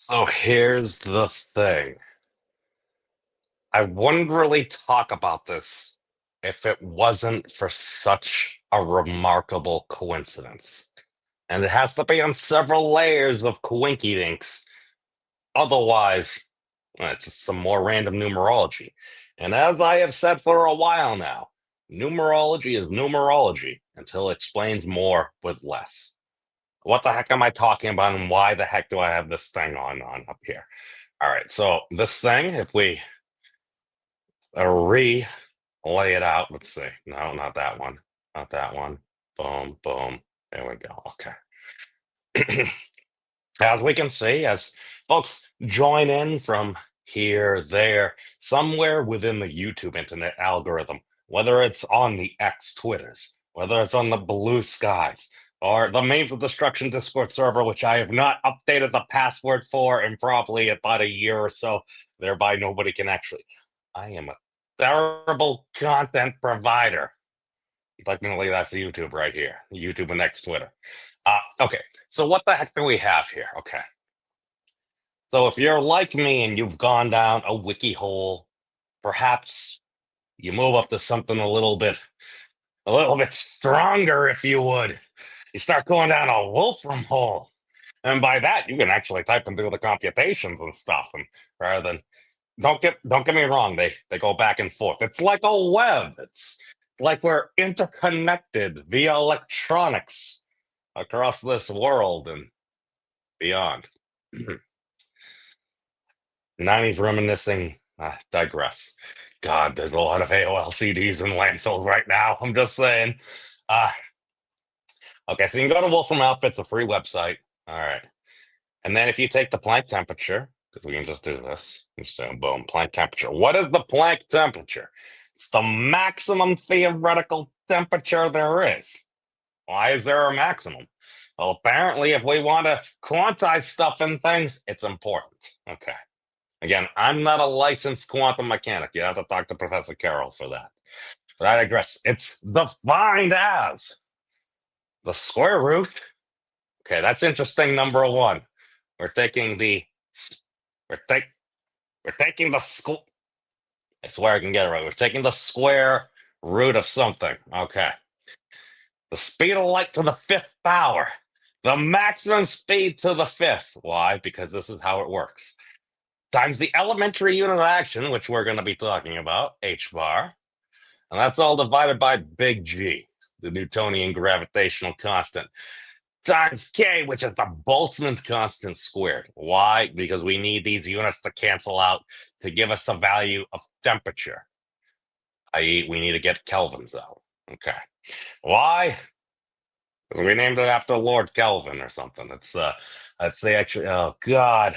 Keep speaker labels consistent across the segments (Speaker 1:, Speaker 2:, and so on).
Speaker 1: So here's the thing. I wouldn't really talk about this if it wasn't for such a remarkable coincidence. And it has to be on several layers of coinky dinks. Otherwise, it's just some more random numerology. And as I have said for a while now, numerology is numerology until it explains more with less. What the heck am I talking about, and why the heck do I have this thing on up here? All right, so this thing, if we re lay it out, let's see. No, not that one. Not that one. Boom, boom. There we go. Okay. As we can see, as folks join in from here, there, somewhere within the YouTube internet algorithm, whether it's on the X Twitters, whether it's on the Blue Skies, or the Means of Destruction Discord server, which I have not updated the password for in probably about a year or so, thereby nobody can actually. I am a terrible content provider. Technically, that's YouTube right here. YouTube and X Twitter. Okay, so what the heck do we have here? Okay. So if you're like me and you've gone down a wiki hole, perhaps you move up to something a little bit stronger, if you would. You start going down a Wolfram hole. And by that, you can actually type and do the computations and stuff. And rather than don't get me wrong, they go back and forth. It's like a web. It's like we're interconnected via electronics across this world and beyond. 90s reminiscing. Digress. God, there's a lot of AOL CDs in landfills right now. I'm just saying. Uh, okay, so you can go to Wolfram Outfits, a free website. All right. And then if you take the Planck temperature, because we can just do this, just boom, Planck temperature. What is the Planck temperature? It's the maximum theoretical temperature there is. Why is there a maximum? Well, apparently, if we want to quantize stuff and things, it's important. Okay. Again, I'm not a licensed quantum mechanic. You have to talk to Professor Carroll for that. But I digress. It's defined as the square root. Okay, that's interesting. Number one, we're taking the we're take we're taking the school. I swear I can get it right. We're taking the square root of something. Okay, the speed of light to the fifth power, the maximum speed to the fifth. Why? Because this is how it works. Times the elementary unit of action, which we're going to be talking about, hbar, and that's all divided by big G, the Newtonian gravitational constant, times K, which is the Boltzmann constant squared. Why? Because we need these units to cancel out to give us a value of temperature, i.e., we need to get kelvins out. Okay. Why? Because we named it after Lord Kelvin or something. That's the actually. Oh God.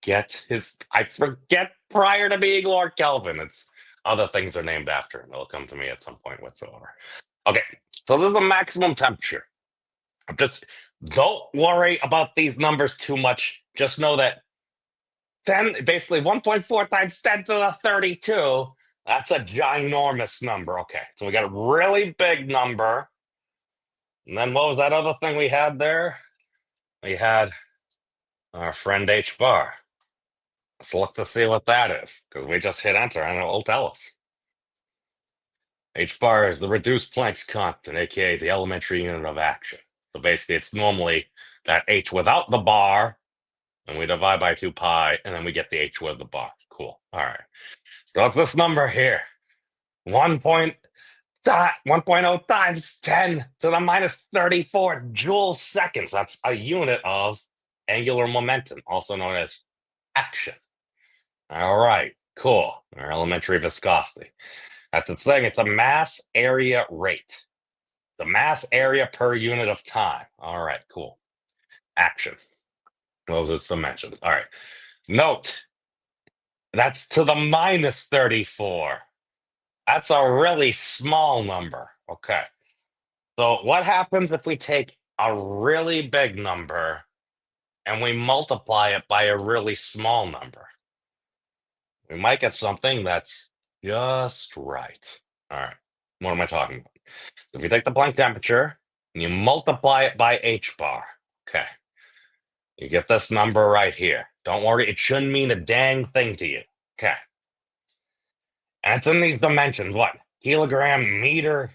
Speaker 1: I forget prior to being Lord Kelvin. It's other things are named after him. It'll come to me at some point whatsoever. Okay, so this is the maximum temperature. Just don't worry about these numbers too much. Just know that 10, basically 1.4 times 10 to the 32, that's a ginormous number. Okay, so we got a really big number. And then what was that other thing we had there? We had our friend H bar. Let's look to see what that is, because we just hit enter and it will tell us. H bar is the reduced Planck's constant, aka the elementary unit of action. So basically, it's normally that H without the bar, and we divide by 2 pi, and then we get the H with the bar. Cool. All right. So it's this number here 1.0 times 10 to the minus 34 joule seconds. That's a unit of angular momentum, also known as action. All right, cool. Our elementary viscosity. That's the thing. It's a mass area rate. The mass area per unit of time. All right, cool. Action. Those are some mentions. All right. Note, that's to the minus 34. That's a really small number. Okay. So what happens if we take a really big number and we multiply it by a really small number? We might get something that's just right. All right. What am I talking about? If you take the Planck temperature and you multiply it by h bar, okay. You get this number right here. Don't worry, it shouldn't mean a dang thing to you. Okay. And it's in these dimensions. What? Kilogram, meter,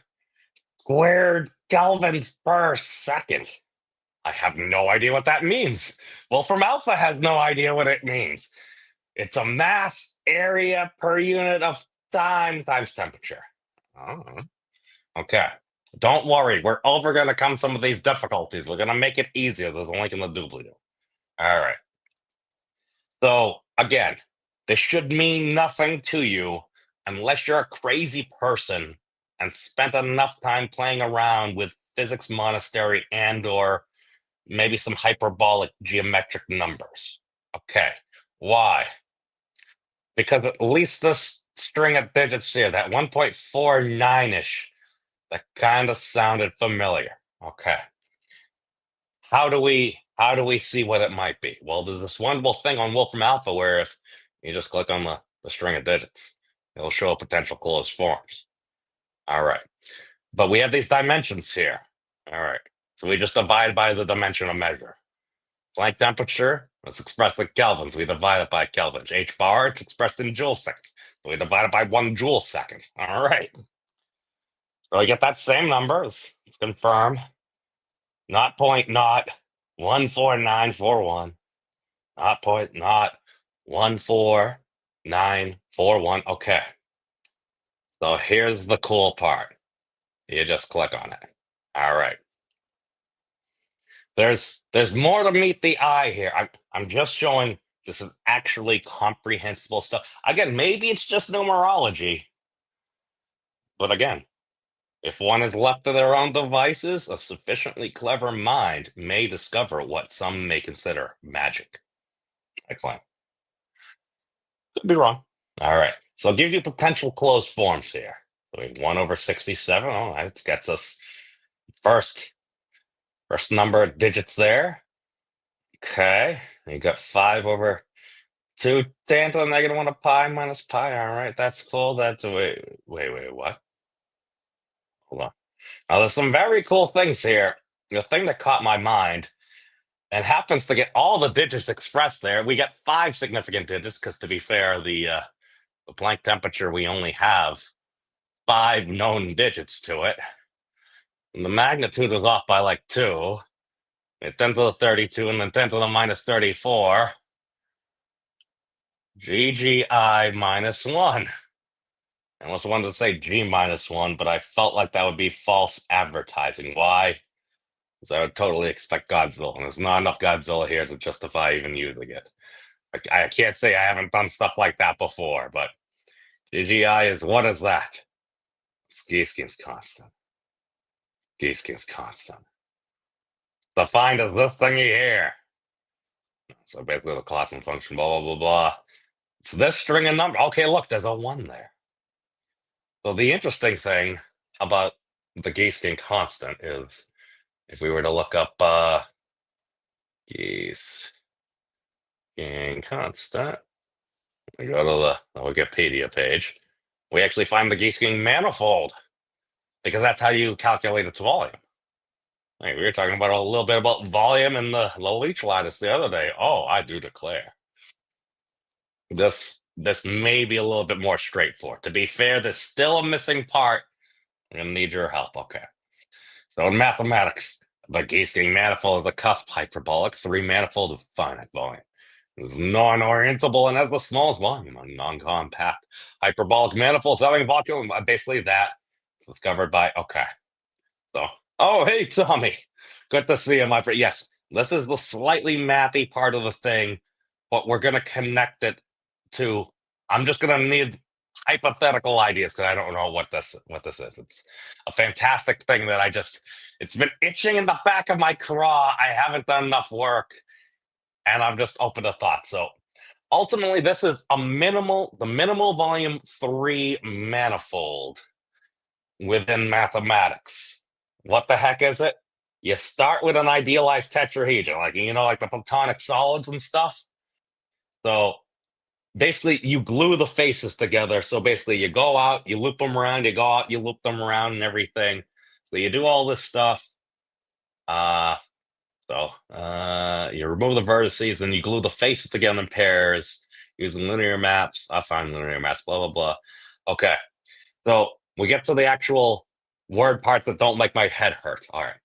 Speaker 1: squared, kelvins per second. I have no idea what that means. Wolfram Alpha has no idea what it means. It's a mass area per unit of time times temperature. Oh, okay. Don't worry. We're overcome some of these difficulties. We're going to make it easier. There's a link in the doobly-doo. All right. So, again, this should mean nothing to you unless you're a crazy person and spent enough time playing around with Physics Monastery and or maybe some hyperbolic geometric numbers. Okay. Why? Because at least this string of digits here, that 1.49-ish, that kind of sounded familiar. Okay. How do we see what it might be? Well, there's this wonderful thing on Wolfram Alpha where if you just click on the string of digits, it'll show potential closed forms. All right. But we have these dimensions here. All right. So we just divide by the dimension of measure. Planck temperature, it's expressed in kelvins. We divide it by kelvins. hbar, it's expressed in joule seconds. So we divide it by 1 joule second. All right. So I get that same number. Let's confirm. Not 14941. Not 14941. Okay. So here's the cool part. You just click on it. All right. There's more to meet the eye here. I'm just showing this is actually comprehensible stuff. Again, maybe it's just numerology. But again, if one is left to their own devices, a sufficiently clever mind may discover what some may consider magic. Excellent. Could be wrong. All right. So I'll give you potential closed forms here. So we have 1 over 67. Oh, that gets us first number of digits there. Okay. You got 5 over 2 tan to the negative 1 of pi minus pi. All right. That's cool. That's wait, what? Hold on. Now there's some very cool things here. The thing that caught my mind and happens to get all the digits expressed there. We get 5 significant digits because, to be fair, the Planck temperature, we only have 5 known digits to it. And the magnitude was off by like 2. 10 to the 32 and then 10 to the minus 34. GGI minus 1. I almost wanted to say G minus 1, but I felt like that would be false advertising. Why? Because I would totally expect Godzilla, and there's not enough Godzilla here to justify even using it. I can't say I haven't done stuff like that before, but GGI is, what is that? It's Gieseking's constant. Gieseking's constant. Defined as this thingy here. So basically the Clausen function, blah, blah, blah, blah. It's this string of number. Okay, look, there's a 1 there. So the interesting thing about the Gieseking constant is if we were to look up Gieseking constant, we go to the Wikipedia page, we actually find the Gieseking manifold because that's how you calculate its volume. Hey, we were talking about a little bit about volume in the Leech lattice the other day. Oh, I do declare. This may be a little bit more straightforward. To be fair, there's still a missing part. I'm going to need your help. Okay. So in mathematics, the Gieseking manifold is a cusp hyperbolic 3-manifold of finite volume. It's non-orientable and has the smallest volume, a non-compact hyperbolic manifold having volume. Basically, that is discovered by. Okay. So, oh, hey, Tommy. Good to see you, my friend. Yes, this is the slightly mathy part of the thing, but we're going to connect it to. I'm just going to need hypothetical ideas because I don't know what this is. It's a fantastic thing that it's been itching in the back of my craw. I haven't done enough work, and I'm just open to thought. So ultimately, this is the minimal volume 3 manifold within mathematics. What the heck is it? You start with an idealized tetrahedron, like the platonic solids and stuff. So basically, you glue the faces together. So basically, you go out, you loop them around, you go out, you loop them around, and everything. So you do all this stuff. You remove the vertices, then you glue the faces together in pairs using linear maps. I find linear maps, blah, blah, blah. Okay. So we get to the actual word parts that don't make my head hurt. All right.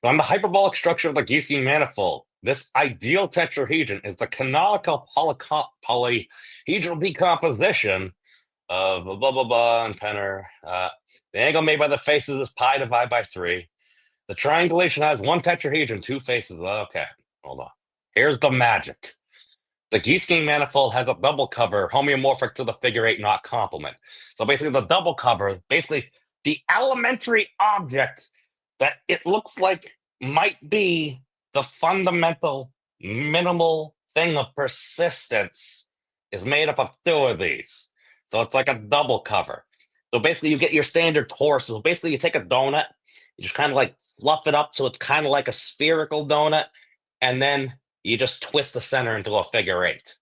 Speaker 1: So on the hyperbolic structure of the Gieseking manifold, this ideal tetrahedron is the canonical polyhedral decomposition of blah, blah, blah, blah, and Penner. The angle made by the faces is pi divided by 3. The triangulation has one tetrahedron, two faces. Okay, hold on. Here's the magic. The Gieseking manifold has a double cover homeomorphic to the figure 8 knot complement. So basically, the double cover, basically the elementary object that it looks like might be the fundamental minimal thing of persistence is made up of two of these. So it's like a double cover. So basically, you get your standard torus. So basically, you take a donut, you just kind of like fluff it up so it's kind of like a spherical donut, and then you just twist the center into a figure 8.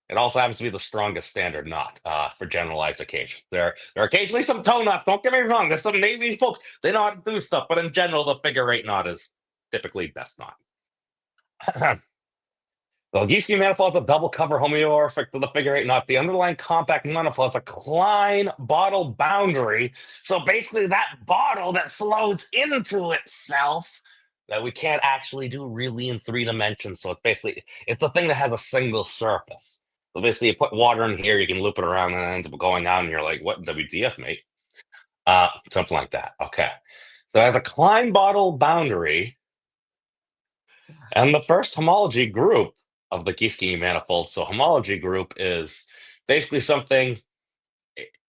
Speaker 1: It also happens to be the strongest standard knot for generalized occasions. There are occasionally some toe knots. Don't get me wrong. There's some Navy folks. They know how to do stuff, but in general, the figure 8 knot is typically best knot. The Gieseking manifold is a double cover homeomorphic to the figure 8 knot. The underlying compact manifold is a Klein bottle boundary. So basically, that bottle that flows into itself that we can't actually do really in 3 dimensions. So it's the thing that has a single surface. So basically, you put water in here, you can loop it around, and it ends up going out, and you're like, "What WTF, mate?" Something like that. Okay. So I have a Klein bottle boundary, and the first homology group of the Gieseking manifold. So homology group is basically something.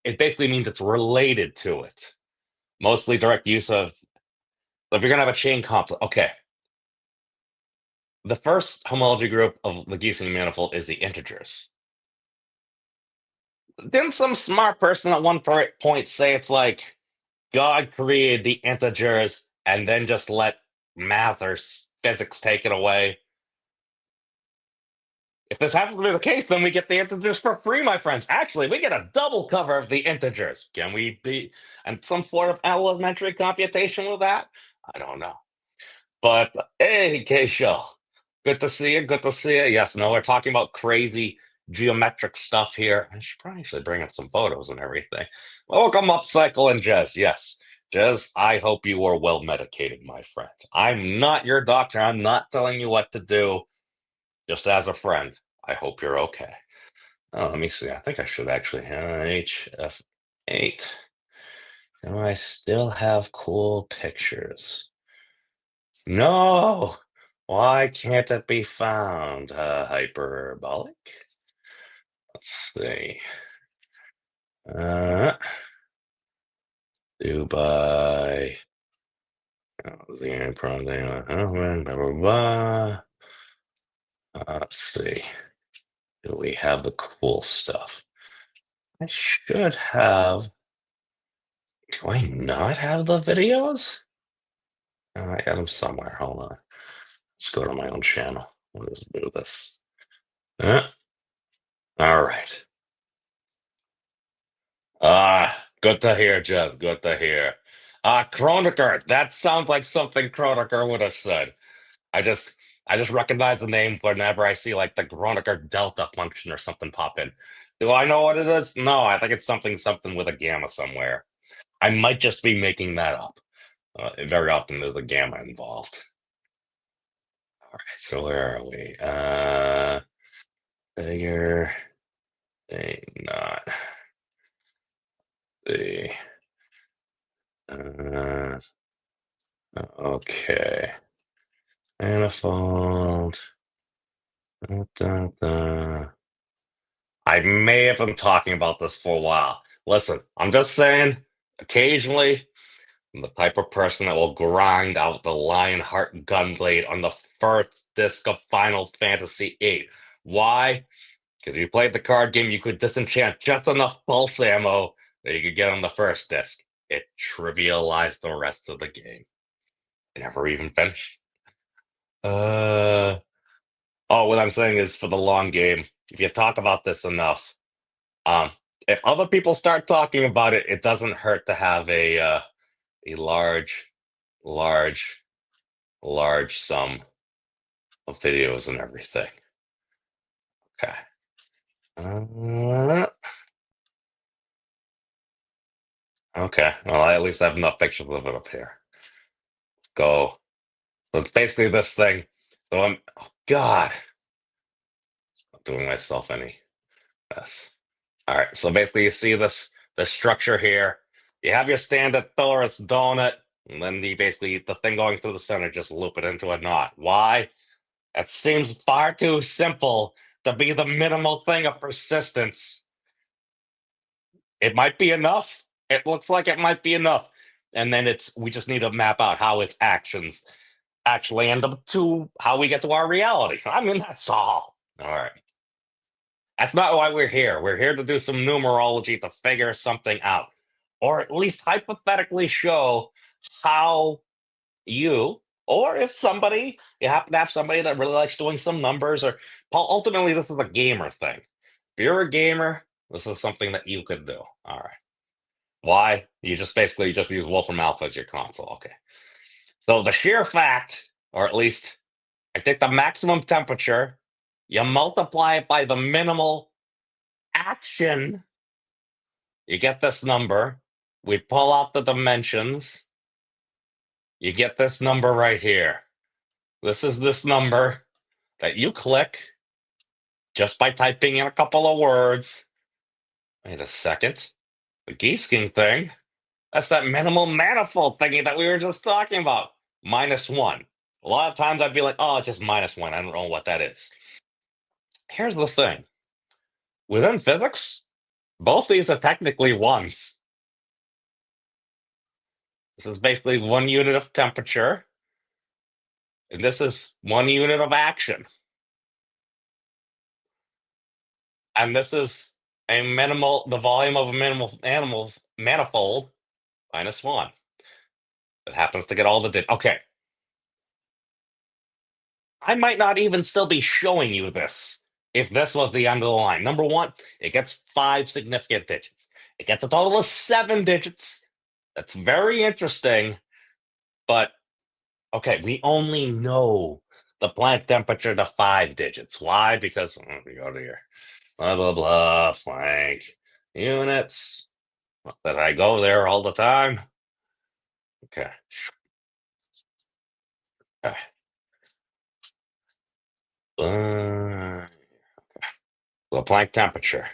Speaker 1: It basically means it's related to it. Mostly direct use of. If you're gonna have a chain complex, okay. The first homology group of the Gieseking manifold is the integers. Didn't some smart person at one point say it's like God created the integers and then just let math or physics take it away? If this happens to be the case, then we get the integers for free, my friends. Actually, we get a double cover of the integers. Can we be and some form of elementary computation with that? I don't know. But hey, Keisho, good to see you. Good to see you. Yes, no, we're talking about crazy geometric stuff here. I should probably actually bring up some photos and everything. Welcome up, Cycle and Jez. Yes, Jez, I hope you are well medicated, my friend. I'm not your doctor. I'm not telling you what to do. Just as a friend, I hope you're okay. Oh, let me see. I think I should actually HF8. Do I still have cool pictures? No. Why can't it be found? Hyperbolic. Let's see. Dubai. The blah, blah, blah. Let's see. Do we have the cool stuff? I should have. Do I not have the videos? I got them somewhere. Hold on. Let's go to my own channel. Let's do this. All right. Good to hear, Jeff. Good to hear. Kronecker. That sounds like something Kronecker would have said. I just recognize the name whenever I see like the Kronecker delta function or something pop in. Do I know what it is? No, I think it's something with a gamma somewhere. I might just be making that up. Very often there's a gamma involved. All right, so where are we? Figure not the okay. Manifold. Da, da, da. I may have been talking about this for a while. Listen, I'm just saying, occasionally, I'm the type of person that will grind out the Lionheart Gunblade on the first disc of Final Fantasy VIII. Why? Because you played the card game, you could disenchant just enough pulse ammo that you could get on the first disc. It trivialized the rest of the game. I never even finished. Oh, what I'm saying is for the long game, if you talk about this enough, if other people start talking about it, it doesn't hurt to have a large, large, large sum of videos and everything. Okay. Uh, okay. Well, I at least have enough pictures of it up here. Let's go. So it's basically this thing. So oh God, not doing myself any mess. All right. So basically, you see this structure here. You have your standard torus donut, and then the thing going through the center, just loop it into a knot. Why? That seems far too simple to be the minimal thing of persistence. It might be enough. It looks like it might be enough. And then we just need to map out how its actions actually end up to how we get to our reality. I mean, that's all. All right. That's not why we're here. We're here to do some numerology to figure something out, or at least hypothetically show how you, or if you happen to have somebody that really likes doing some numbers, or ultimately, this is a gamer thing. If you're a gamer, this is something that you could do. All right. Why? You just basically just use Wolfram Alpha as your console. Okay. So the sheer fact, or at least I take the maximum temperature, you multiply it by the minimal action, you get this number. We pull out the dimensions. You get this number right here. This is this number that you click just by typing in a couple of words. Wait a second. The Gieseking thing, that's that minimal manifold thingy that we were just talking about. -1. A lot of times I'd be like, oh, it's just -1. I don't know what that is. Here's the thing. Within physics, both these are technically ones. This is basically 1 unit of temperature, and this is 1 unit of action. And this is the volume of a minimal manifold -1. It happens to get all the okay. I might not even still be showing you this if this was the end of the line. Number one, it gets 5 significant digits. It gets a total of 7 digits. That's very interesting. But okay, we only know the Planck temperature to 5 digits. Why? Because we go to here. Blah blah blah. Planck units. Not that I go there all the time. Okay. Okay. The Planck temperature.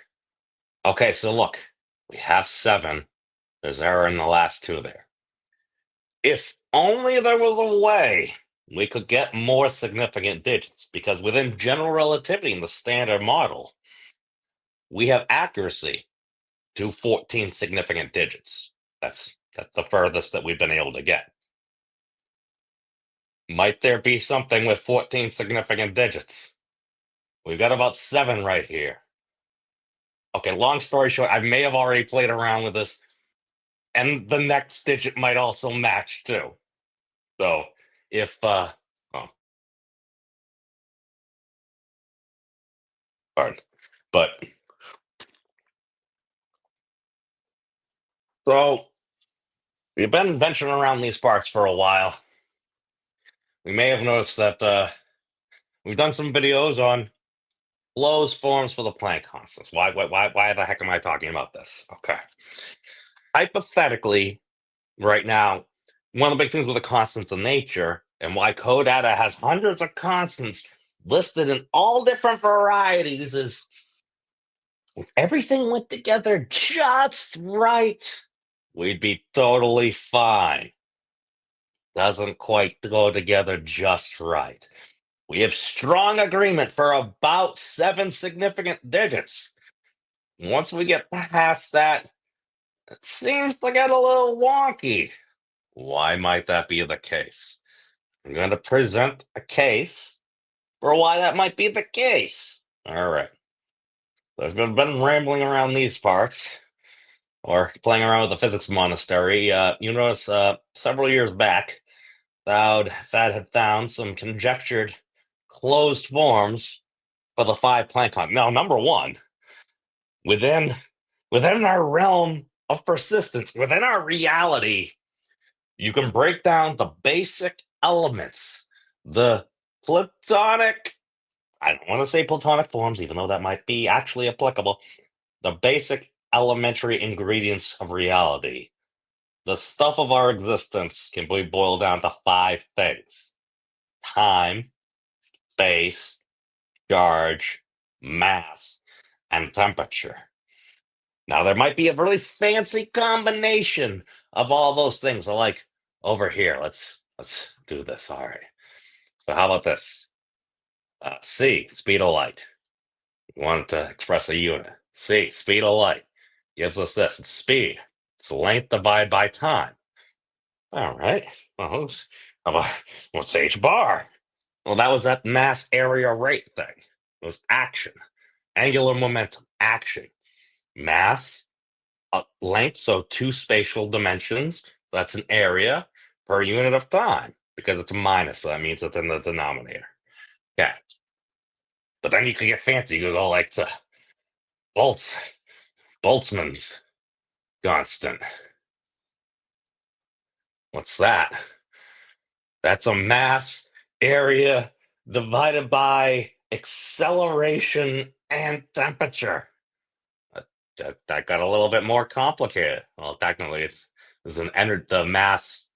Speaker 1: Okay, so look, we have 7. There's error in the last 2 there. If only there was a way we could get more significant digits, because within general relativity in the standard model, we have accuracy to 14 significant digits. That's the furthest that we've been able to get. Might there be something with 14 significant digits? We've got about 7 right here. Okay, long story short, I may have already played around with this, and the next digit might also match too. So if pardon, but so we've been venturing around these parts for a while. We may have noticed that we've done some videos on closed forms for the Planck constants. Why the heck am I talking about this? Okay. Hypothetically, right now, one of the big things with the constants of nature and why CoData has hundreds of constants listed in all different varieties is if everything went together just right, we'd be totally fine. Doesn't quite go together just right. We have strong agreement for about 7 significant digits. Once we get past that, it seems to get a little wonky. Why might that be the case? I'm going to present a case for why that might be the case. All right. So I've been rambling around these parts, or playing around with the Physics Monastery. You notice several years back, Thad had found some conjectured closed forms for the 5 Planck constants. Now, number one, within our realm of persistence, within our reality, you can break down the basic elements, the platonic, I don't want to say platonic forms, even though that might be actually applicable. The basic elementary ingredients of reality. The stuff of our existence can be boiled down to five things: time, space, charge, mass, and temperature. Now, there might be a really fancy combination of all those things. So, like over here, let's do this. All right. So, how about this? C, speed of light. We want to express a unit. C, speed of light, gives us this. It's speed. It's length divided by time. All right. Well, how about what's h bar? Well, that was that mass area rate thing. It was action, angular momentum, action, mass, length. So two spatial dimensions. That's an area per unit of time because it's a minus. So that means it's in the denominator. Okay. But then you could get fancy. You could go like to Boltz, Boltzmann's constant. What's that? That's a mass area divided by acceleration and temperature. That got a little bit more complicated. Well, technically, it's the mass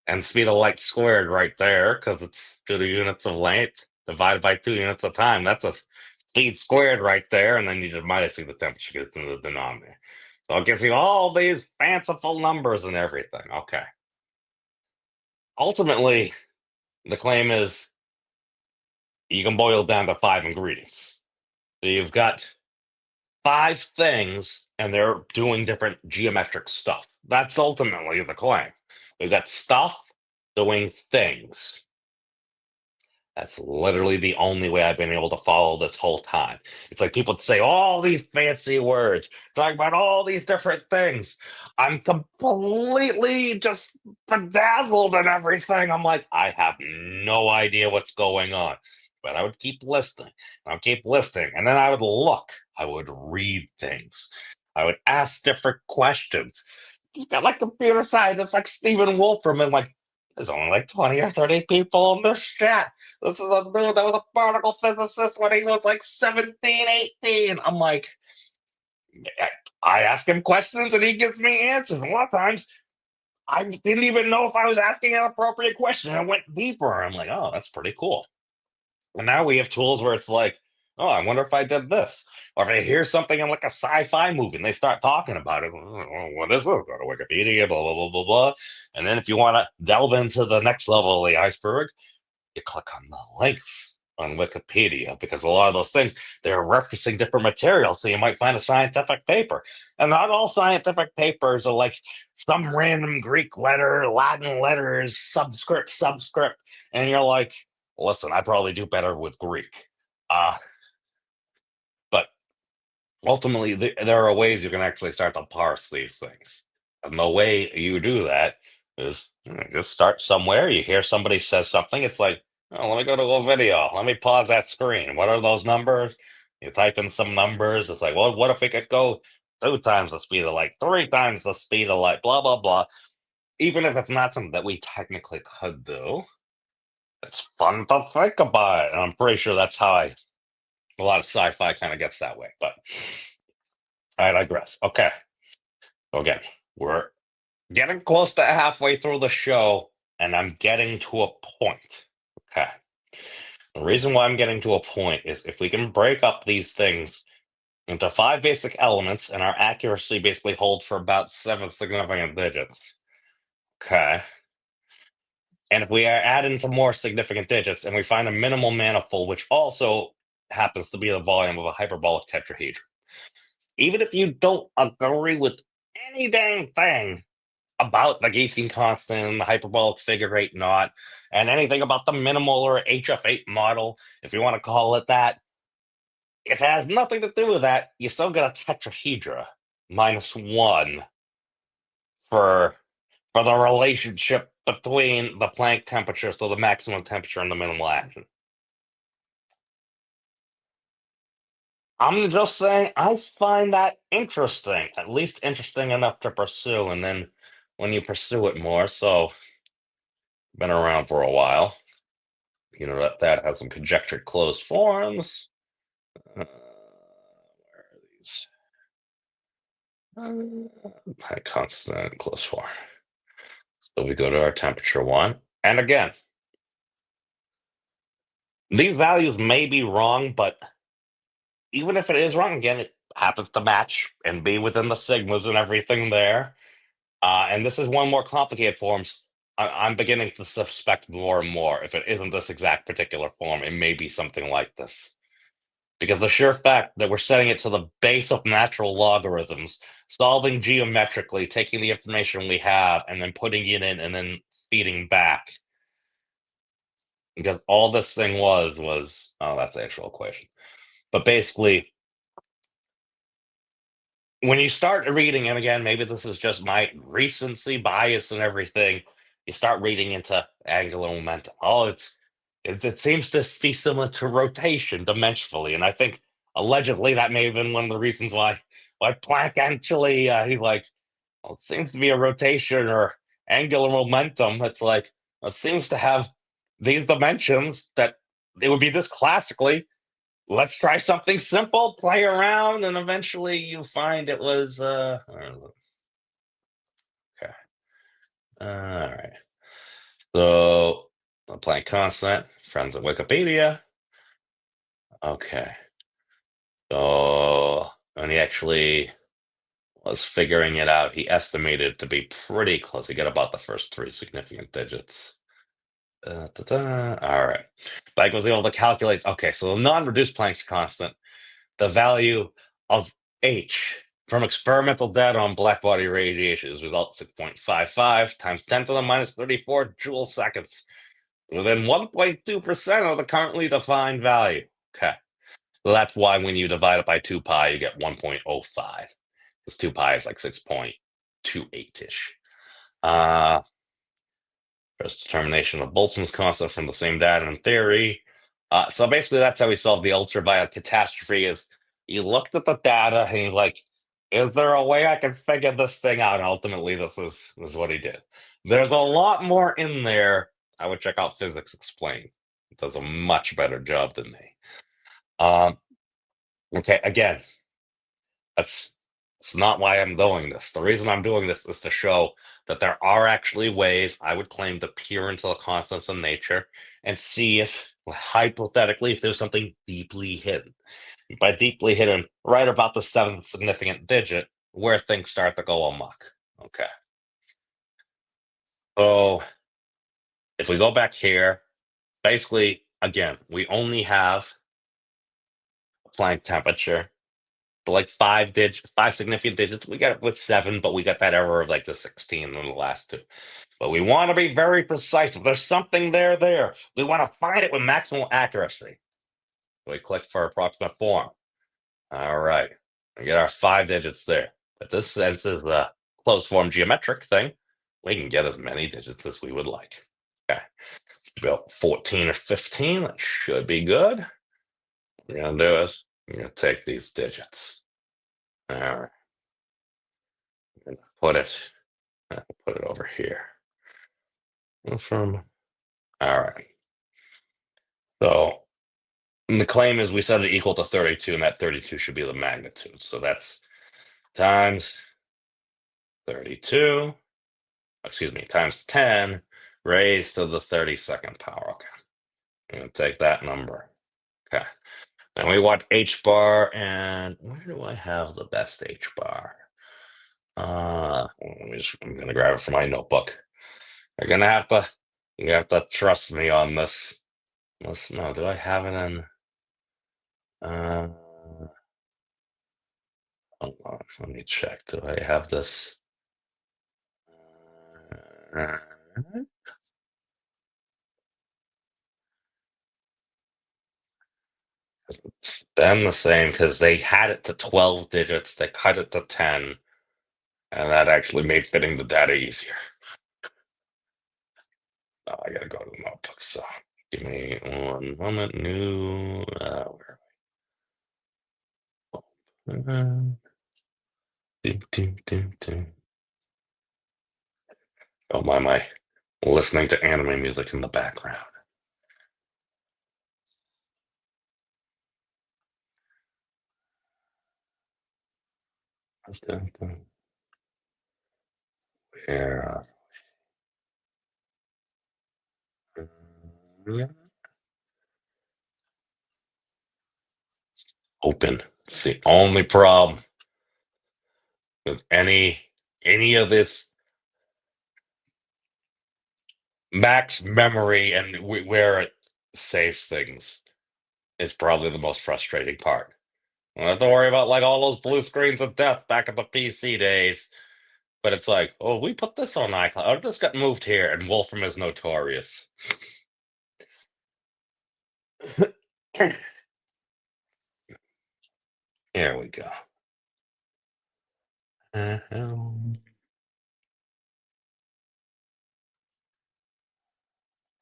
Speaker 1: and speed of light squared right there because it's 2 units of length divided by 2 units of time. That's a speed squared right there, and then you just minus the temperature gets into the denominator. So it gives you all these fanciful numbers and everything. Okay. Ultimately, the claim is you can boil it down to five ingredients. So you've got five things, and they're doing different geometric stuff. That's ultimately the claim. We've got stuff doing things. That's literally the only way I've been able to follow this whole time. It's like people say all these fancy words, talking about all these different things. I'm completely just bedazzled and everything. I'm like, I have no idea what's going on. But I would keep listening. I would keep listening. And then I would look. I would read things. I would ask different questions. You've got like computer science, like Stephen Wolfram, and like there's only like 20 or 30 people in this chat. This is a dude that was a particle physicist when he was like 17, 18. I'm like, I ask him questions and he gives me answers. A lot of times I didn't even know if I was asking an appropriate question. I went deeper. I'm like, oh, that's pretty cool. And now we have tools where it's like, oh, I wonder if I did this. Or if I hear something in like a sci-fi movie and they start talking about it, oh, what is this? Go to Wikipedia, blah, blah, blah, blah, blah. And then if you want to delve into the next level of the iceberg, you click on the links on Wikipedia because a lot of those things, they're referencing different materials. So you might find a scientific paper. And not all scientific papers are like some random Greek letter, Latin letters, subscript. And you're like, listen, I probably do better with Greek. But ultimately, there are ways you can actually start to parse these things. And the way you do that is just start somewhere. You hear somebody says something, it's like, oh, let me go to a video. Let me pause that screen. What are those numbers? You type in some numbers. It's like, well, what if it could go 2 times the speed of light, 3 times the speed of light, blah, blah, blah. Even if it's not something that we technically could do, it's fun to think about it. And I'm pretty sure that's how a lot of sci-fi kind of gets that way. But I digress. Okay. So again, we're getting close to halfway through the show, and I'm getting to a point. Okay. The reason why I'm getting to a point is if we can break up these things into five basic elements and our accuracy basically holds for about 7 significant digits. Okay. And if we add into more significant digits and we find a minimal manifold, which also happens to be the volume of a hyperbolic tetrahedron, even if you don't agree with any dang thing about the Gieseking constant, the hyperbolic figure eight knot, and anything about the minimal or HF8 model, if you want to call it that, if it has nothing to do with that, you still get a tetrahedra -1 for the relationship between the Planck temperature, so the maximum temperature and the minimal action. I'm just saying, I find that interesting, at least interesting enough to pursue. And then when you pursue it more, so been around for a while, you know that has some conjectured closed forms. Where are these? High constant closed form. So we go to our temperature one, and again, these values may be wrong, but even if it is wrong, again, it happens to match and be within the sigmas and everything there. And this is one more complicated forms. I'm beginning to suspect more and more if it isn't this exact particular form, it may be something like this. Because the sheer fact that we're setting it to the base of natural logarithms, solving geometrically, taking the information we have, and then putting it in and then feeding back. Because all this thing was, oh, that's the actual equation. But basically, when you start reading, and again, maybe this is just my recency bias and everything, you start reading into angular momentum. Oh, it seems to be similar to rotation dimensionally, and I think allegedly that may have been one of the reasons why Planck actually he's like, well, it seems to be a rotation or angular momentum. It's like it seems to have these dimensions that it would be this classically. Let's try something simple, play around, and eventually you find it was okay. All right. So the Planck constant, friends at Wikipedia. Okay. So when he actually was figuring it out, he estimated to be pretty close. He got about the first three significant digits. All right. Planck was able to calculate. Okay, so the non-reduced Planck's constant, the value of H from experimental data on blackbody radiation is result 6.55 times 10 to the minus 34 joule seconds within 1.2% of the currently defined value. Okay. So that's why when you divide it by 2 pi, you get 1.05. Because 2 pi is like 6.28-ish. First determination of Boltzmann's constant from the same data and theory. So basically, that's how we solved the ultraviolet catastrophe. Is you looked at the data and you're like, is there a way I can figure this thing out? And ultimately, this is what he did. There's a lot more in there. I would check out Physics Explained. It does a much better job than me. Um, okay, again, that's it's not why I'm doing this. The reason I'm doing this is to show that there are actually ways I would claim to peer into the constants of nature and see if, hypothetically, if there's something deeply hidden. By deeply hidden, right about the seventh significant digit, where things start to go amok. Okay. So if we go back here, basically, again, we only have Planck temperature like five significant digits. We got it with seven, but we got that error of like the 16 in the last two. But we want to be very precise. If there's something there, we want to find it with maximal accuracy. So we click for approximate form. All right. We get our 5 digits there. But this sense is the closed form geometric thing. We can get as many digits as we would like. Okay. About 14 or 15. That should be good. What we're going to do is we're going to take these digits. All right. And put it over here. From all right. So the claim is we set it equal to 32, and that 32 should be the magnitude. So that's times 32, excuse me, times 10 raised to the 32nd power. Okay. I'm gonna take that number. Okay. And we want H bar, and where do I have the best H bar? I'm gonna grab it from my notebook. You have to trust me on this. No, do I have it in? Uh, hold on, let me check. Do I have this? Uh, it's been the same because they had it to 12 digits. They cut it to 10, and that actually made fitting the data easier. Oh, I gotta go to the notebook. So give me one moment. New. Where am I? Ding, ding, ding, ding. Oh my! Listening to anime music in the background. Where? Open. It's the only problem with any of this max memory and where it saves things is probably the most frustrating part. I don't have to worry about like all those blue screens of death back in the PC days. But it's like, oh, we put this on iCloud. Oh, this got moved here, and Wolfram is notorious. Here we go.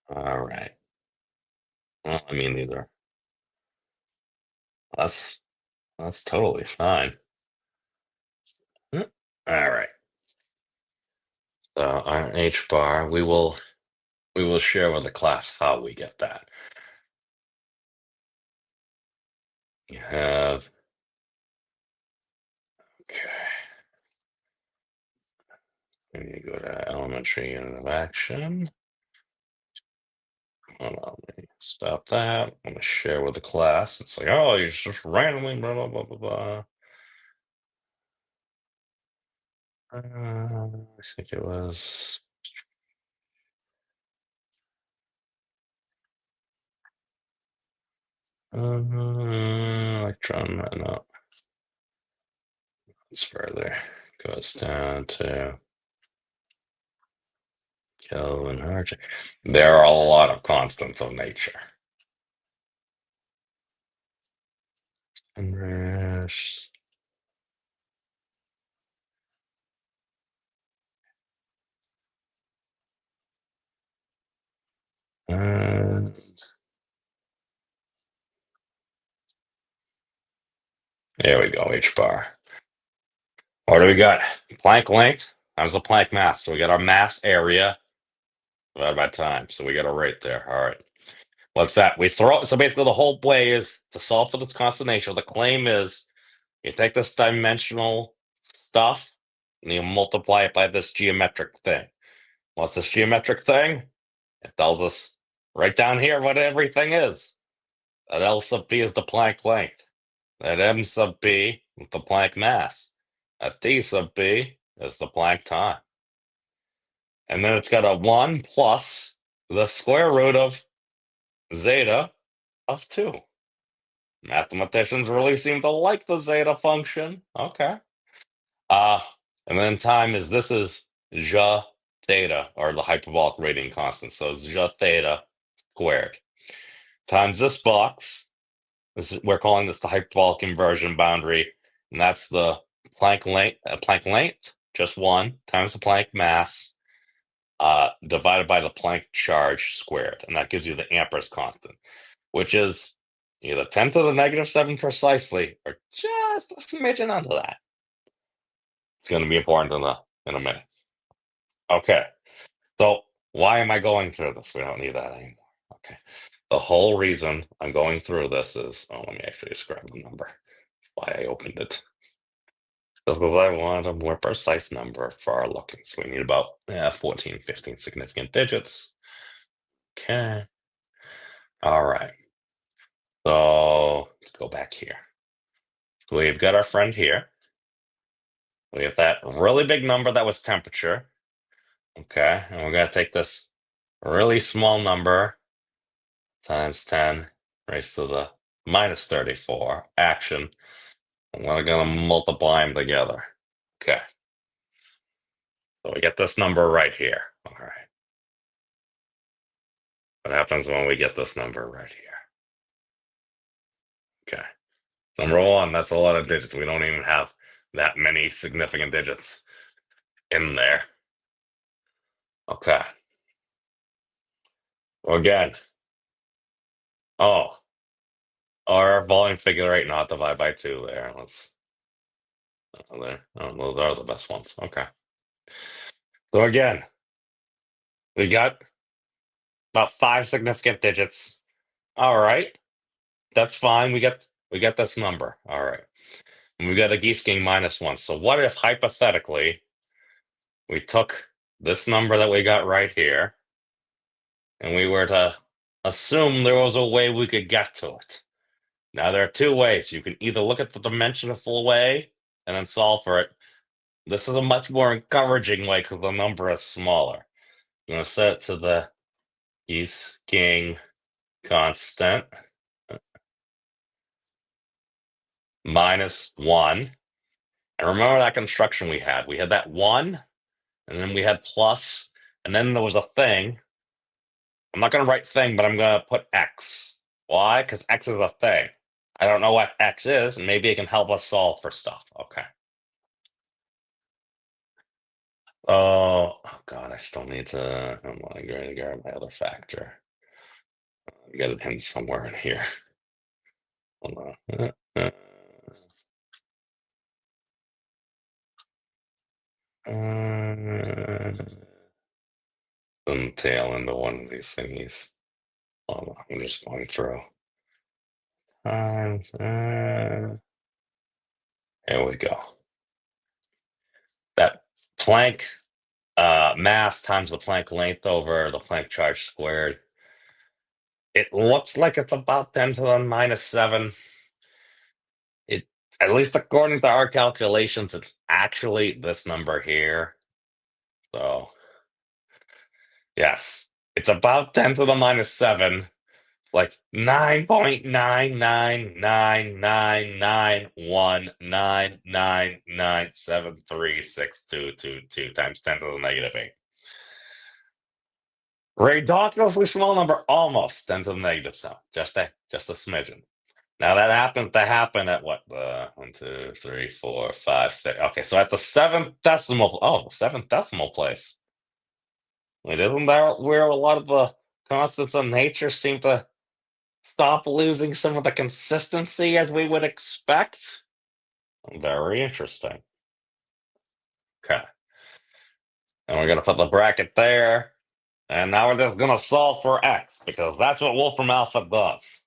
Speaker 1: All right. Well, I mean, these are that's that's totally fine. All right. So our H bar, we will share with the class how we get that. You have okay. And you go to elementary unit of action. Hold on, let me stop that. I'm gonna share with the class. It's like, oh, you just randomly blah blah blah blah blah. I think it was. Electron, no, it's further. Goes down to Kelvin Hertz. There are a lot of constants of nature. Inverse. And there we go, H bar. What do we got? Planck length times the Planck mass. So we got our mass area divided by time. So we got a rate there. All right. What's that? We throw so basically the whole play is to solve for this consternation. The claim is you take this dimensional stuff and you multiply it by this geometric thing. What's this geometric thing? It tells us right down here what everything is. That L sub B is the Planck length. That M sub B is the Planck mass. That D sub B is the Planck time. And then it's got a 1 plus the square root of zeta of 2. Mathematicians really seem to like the zeta function. Okay. Uh, and then time is this is ja theta, or the hyperbolic radiant constant. So it's ja theta squared times this box. We're calling this the hyperbolic inversion boundary, and that's the Planck length. Planck length, just 1 times the Planck mass, divided by the Planck charge squared, and that gives you the Ampere's constant, which is either 10 to the negative 7 precisely, or just a smidgen under that. It's going to be important in a minute. Okay, so why am I going through this? We don't need that anymore. Okay, the whole reason I'm going through this is, oh, let me actually just grab the number. That's why I opened it. Just because I want a more precise number for our looking. So we need about 14, 15 significant digits. Okay. All right. So let's go back here. So we've got our friend here. We have that really big number that was temperature. Okay. And we're going to take this really small number times 10 raised to the minus 34 action. And we're going to multiply them together. Okay. So we get this number right here. All right. What happens when we get this number right here? Okay. Number one, that's a lot of digits. We don't even have that many significant digits in there. Okay. Well, again, oh, our volume figure rate not divide by 2 there. Let's there. Oh, those are the best ones. Okay. So again, we got about 5 significant digits. All right. That's fine. We get this number. All right. And we got a Gieseking -1. So what if, hypothetically, we took this number that we got right here, and we were to assume there was a way we could get to it? Now, there are two ways. You can either look at the dimensional way and then solve for it. This is a much more encouraging way because the number is smaller. I'm going to set it to the Gieseking constant -1. And remember that construction we had? We had that 1, and then we had plus, and then there was a thing. I'm not going to write thing, but I'm going to put x. Why? Because x is a thing. I don't know what x is, and maybe it can help us solve for stuff. Okay. Oh God, I still need to. I'm going to grab my other factor. I got it in somewhere in here. Hold on. Some tail into one of these thingies. Hold on, I'm just going through. Times. Here we go. That Planck mass times the Planck length over the Planck charge squared. It looks like it's about 10 to the -7. It, at least according to our calculations, it's actually this number here. So, yes, it's about 10 to the -7, like 9.9999999736222 times 10 to the -8. Ridiculously small number, almost 10 to the -7, just a smidgen. Now that happened to happen at what? 1, 2, 3, 4, 5, 6. Okay, so at the seventh decimal place. Wait, isn't that where a lot of the constants of nature seem to stop losing some of the consistency as we would expect? Very interesting. Okay. And we're going to put the bracket there. And now we're just going to solve for x, because that's what Wolfram Alpha does.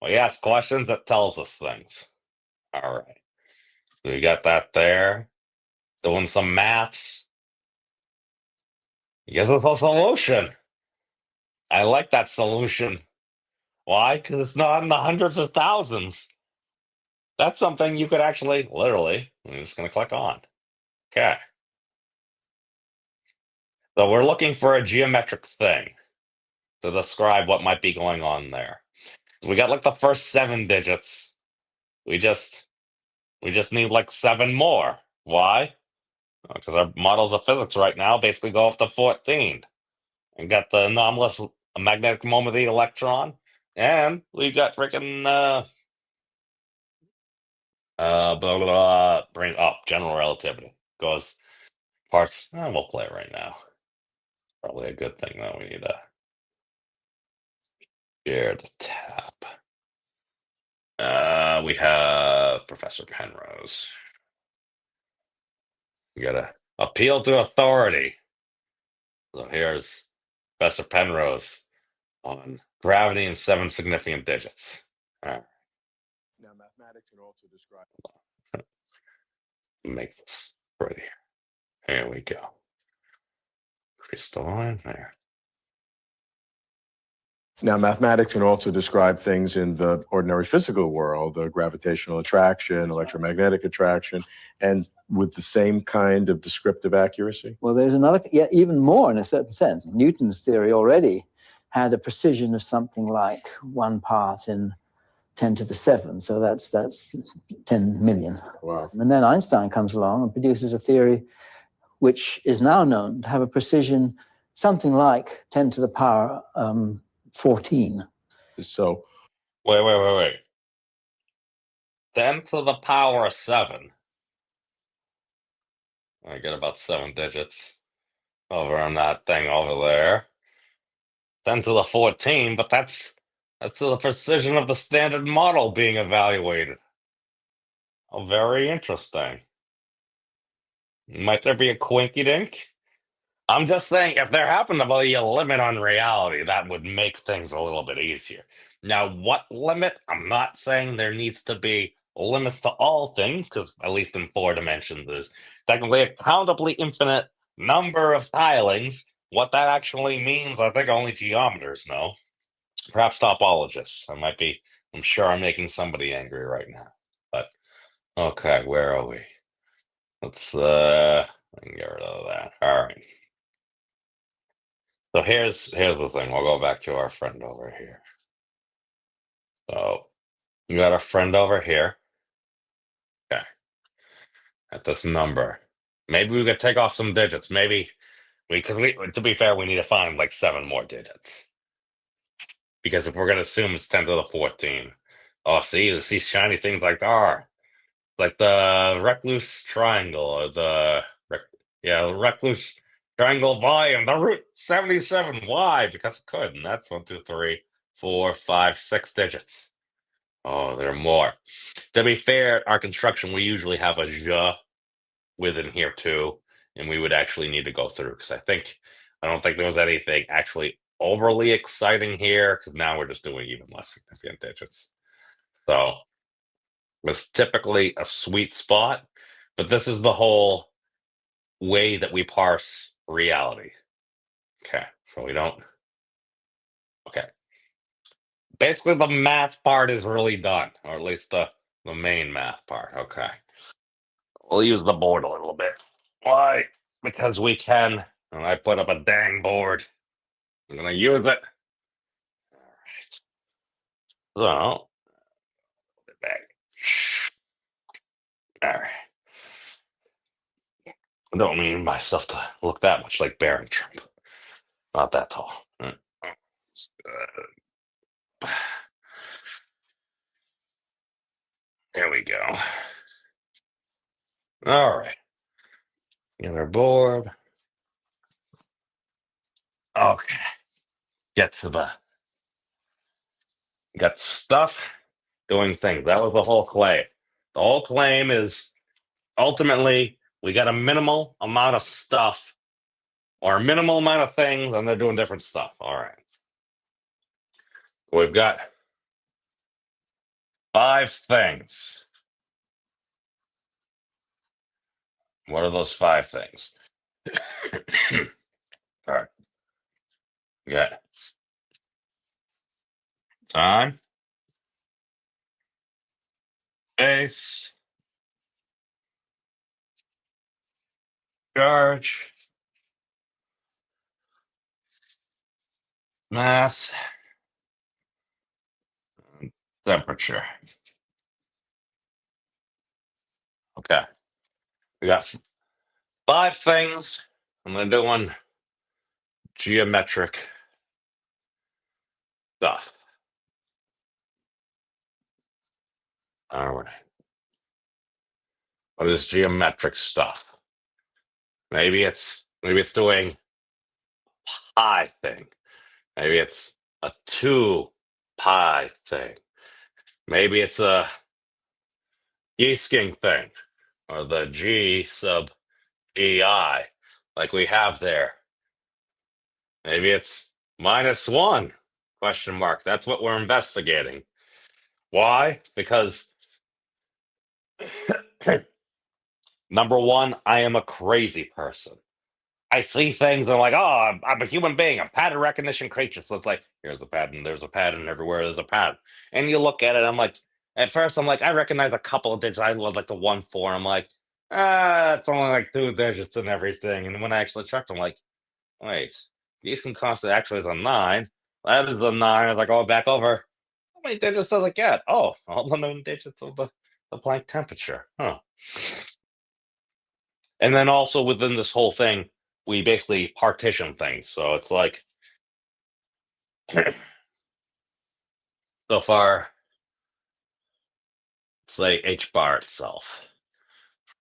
Speaker 1: We ask questions, that tells us things. All right. So we got that there. Doing some maths. Gives us a solution. I like that solution. Why? Because it's not in the hundreds of thousands. That's something you could actually, literally, I'm just going to click on. Okay. So we're looking for a geometric thing to describe what might be going on there. We got like the first 7 digits. We just need like 7 more. Why? Because our models of physics right now basically go up to 14. And got the anomalous magnetic moment of the electron. And we got freaking blah, blah, blah, bring up general relativity. Goes parts. We'll play it right now. Probably a good thing though. We need to share the tab. We have Professor Penrose. We gotta appeal to authority. So here's Professor Penrose on gravity and 7 significant digits. All right.
Speaker 2: Now, mathematics can also describe.
Speaker 1: Make this pretty. Here we go. Crystalline there.
Speaker 2: Now, mathematics can also describe things in the ordinary physical world, gravitational attraction, electromagnetic attraction, and with the same kind of descriptive accuracy.
Speaker 3: Well, there's another, even more in a certain sense. Newton's theory already had a precision of something like 1 part in 10 to the 7. So that's 10 million.
Speaker 2: Wow.
Speaker 3: And then Einstein comes along and produces a theory which is now known to have a precision something like 10 to the power 14.
Speaker 2: So,
Speaker 1: wait. 10 to the power of 7. I get about 7 digits over on that thing over there. 10 to the 14, but that's to the precision of the standard model being evaluated. Oh, very interesting. Might there be a quinky dink? I'm just saying, if there happened to be a limit on reality, that would make things a little bit easier. Now, what limit? I'm not saying there needs to be limits to all things, because at least in 4 dimensions is technically a countably infinite number of tilings. What that actually means, I think only geometers know. Perhaps topologists. I'm sure I'm making somebody angry right now. But okay, where are we? Let's I can get rid of that. All right. So here's the thing. We'll go back to our friend over here. So you got a friend over here. Okay. At this number. Maybe we could take off some digits. Maybe because to be fair, we need to find like 7 more digits. Because if we're gonna assume it's 10 to the 14. Oh, see shiny things like like the recluse triangle or the recluse triangle volume, the root 77. Why? Because it could, and that's 1, 2, 3, 4, 5, 6 digits. Oh, there are more. To be fair, our construction, we usually have a ja within here too, and we would actually need to go through because I don't think there was anything actually overly exciting here because now we're just doing even less significant digits. So it's typically a sweet spot, but this is the whole way that we parse reality. Okay, so we don't. Okay, basically the math part is really done, or at least the main math part. Okay, we'll use the board a little bit. Why? Because we can. And I put up a dang board. I'm gonna use it. All right. So, back. All right. I don't mean my stuff to look that much like Baron Trump. Not that tall. There we go. All right. Get our board. Okay. Get to the got stuff doing things. That was the whole claim. The whole claim is ultimately we got a minimal amount of stuff or a minimal amount of things, and they're doing different stuff. All right. We've got 5 things. What are those 5 things? All right. We got time, space, charge, mass, temperature. Okay. We got 5 things. I'm going to do one geometric stuff. All right. What is geometric stuff? Maybe it's doing pi thing. Maybe it's a 2 pi thing. Maybe it's a Gieseking thing, or the G sub GI, like we have there. Maybe it's -1 question mark. That's what we're investigating. Why? Because number one, I am a crazy person. I see things and I'm like, oh, I'm a human being, a pattern recognition creature. So it's like, here's a pattern, there's a pattern everywhere, there's a pattern. And you look at it, I'm like, at first, I'm like, I recognize a couple of digits. I love like the 1, 4. I'm like, it's only like 2 digits and everything. And when I actually checked, I'm like, wait, decent constant actually is a 9. That is a 9. I was like, oh, back over. How many digits does it get? Oh, all the known digits of the Planck temperature. Huh. And then also within this whole thing, we basically partition things. So it's like, so far, say hbar itself.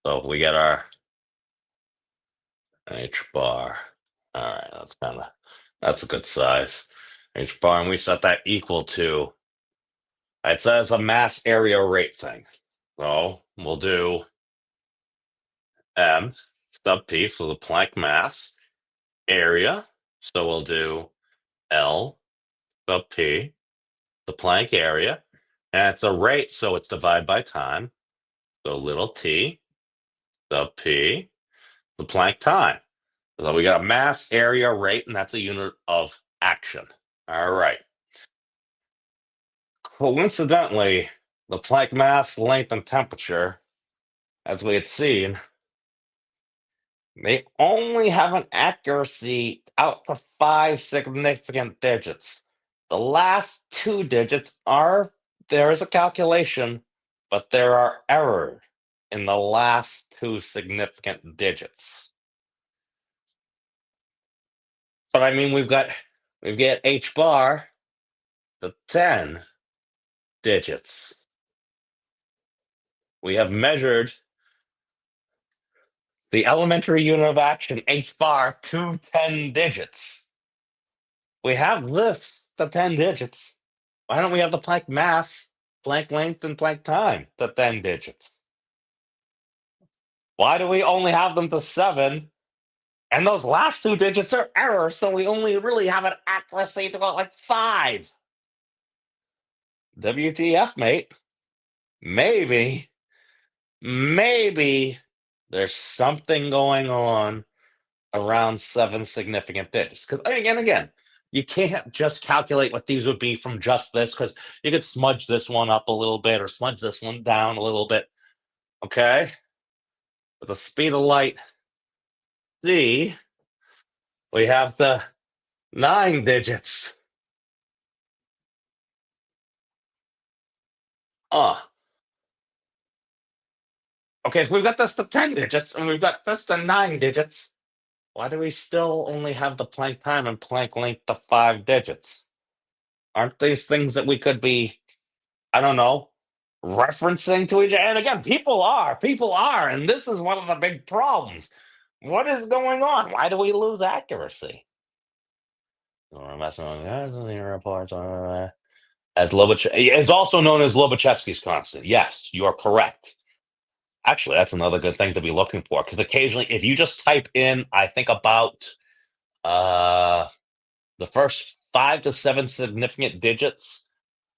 Speaker 1: So we get our hbar. All right, that's a good size. Hbar, and we set that equal to, it says a mass area rate thing. So we'll do M sub P, so the Planck mass area. So we'll do L sub P, the Planck area. And it's a rate, so it's divided by time. So little t, sub p, the Planck time. So we got a mass, area, rate, and that's a unit of action. All right. Coincidentally, the Planck mass, length, and temperature, as we had seen, they only have an accuracy out to 5 significant digits. The last 2 digits there is a calculation, but there are errors in the last 2 significant digits. But I mean, we've got h bar, the 10 digits. We have measured the elementary unit of action, h bar, to 10 digits. We have this, the 10 digits. Why don't we have the Planck mass, Planck length, and Planck time, the 10 digits? Why do we only have them to 7? And those last 2 digits are error, so we only really have an accuracy to about like 5. WTF, mate? Maybe there's something going on around 7 significant digits. Because again, you can't just calculate what these would be from just this, because you could smudge this one up a little bit or smudge this one down a little bit. Okay? With the speed of light c, we have the 9 digits. Okay, so we've got this to 10 digits, and we've got this to 9 digits. Why do we still only have the Planck time and Planck length to 5 digits? Aren't these things that we could be, I don't know, referencing to each other? And again, people are, and this is one of the big problems. What is going on? Why do we lose accuracy? As is also known as Lobachevsky's constant. Yes, you are correct. Actually, that's another good thing to be looking for, because occasionally, if you just type in, I think about the first 5 to 7 significant digits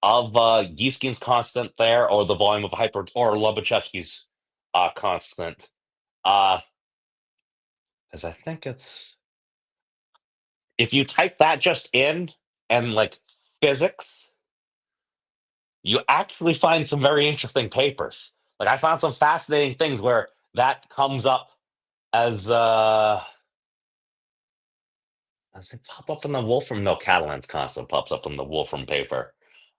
Speaker 1: of Gieseking's constant there, or the volume of or Lobachevsky's constant, because I think it's, if you type that just in and like physics, you actually find some very interesting papers. Like I found some fascinating things where that comes up as does it pop up in the Wolfram? No, Catalan's constant pops up in the Wolfram paper.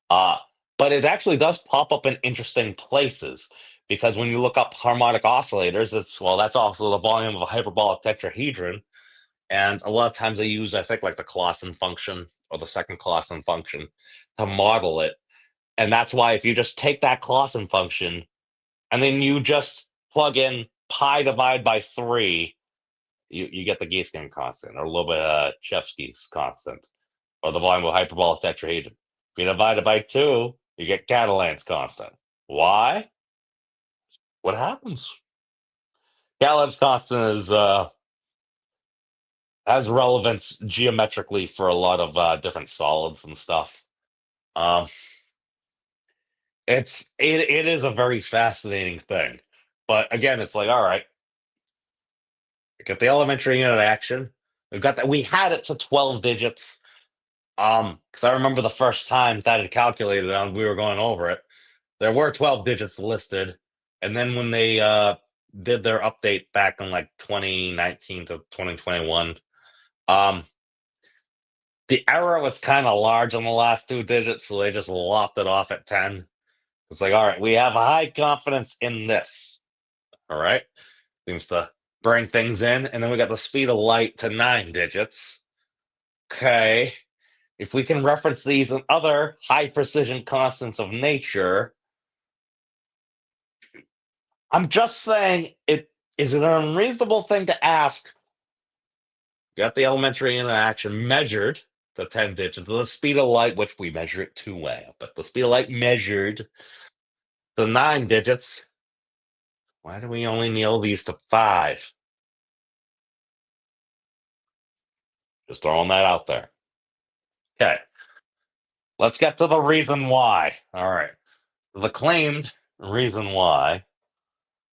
Speaker 1: Uh, but it actually does pop up in interesting places, because when you look up harmonic oscillators, that's also the volume of a hyperbolic tetrahedron. And a lot of times they use, I think, like the Clausen function or the second Clausen function to model it. And that's why if you just take that Clausen function and then you just plug in pi divided by 3, you get the Gieseking constant, or Lobachevsky's constant, or the volume of hyperbolic tetrahedron. If you divide it by 2, you get Catalan's constant. Why? What happens? Catalan's constant has relevance geometrically for a lot of different solids and stuff. Um, it is a very fascinating thing, but again, it's like, all right, we got the elementary unit of action. We've got that. We had it to 12 digits. Because I remember the first time that I had calculated on, we were going over it. There were 12 digits listed, and then when they did their update back in like 2019 to 2021, um, the error was kind of large on the last 2 digits, so they just lopped it off at 10. It's like, all right, we have high confidence in this. All right, seems to bring things in, and then we got the speed of light to 9 digits. Okay. If we can reference these and other high precision constants of nature, I'm just saying, is it an unreasonable thing to ask? Got the elementary interaction measured, the 10 digits, the speed of light, which we measure it 2-way, but the speed of light measured the 9 digits. Why do we only nail these to 5? Just throwing that out there. Okay. Let's get to the reason why. All right. The claimed reason why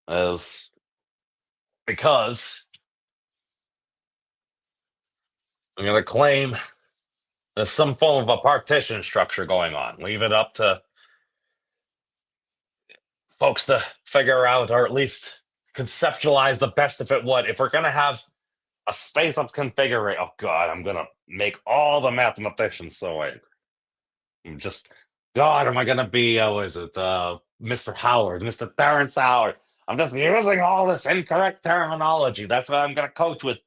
Speaker 1: is because I'm going to claim there's some form of a partition structure going on. Leave it up to folks to figure out, or at least conceptualize the best if it would. If we're going to have a space of configuration, oh God, I'm going to make all the mathematicians so angry. I'm just, God, am I going to be, Mr. Howard, Mr. Terrence Howard? I'm just using all this incorrect terminology. That's what I'm going to coach with.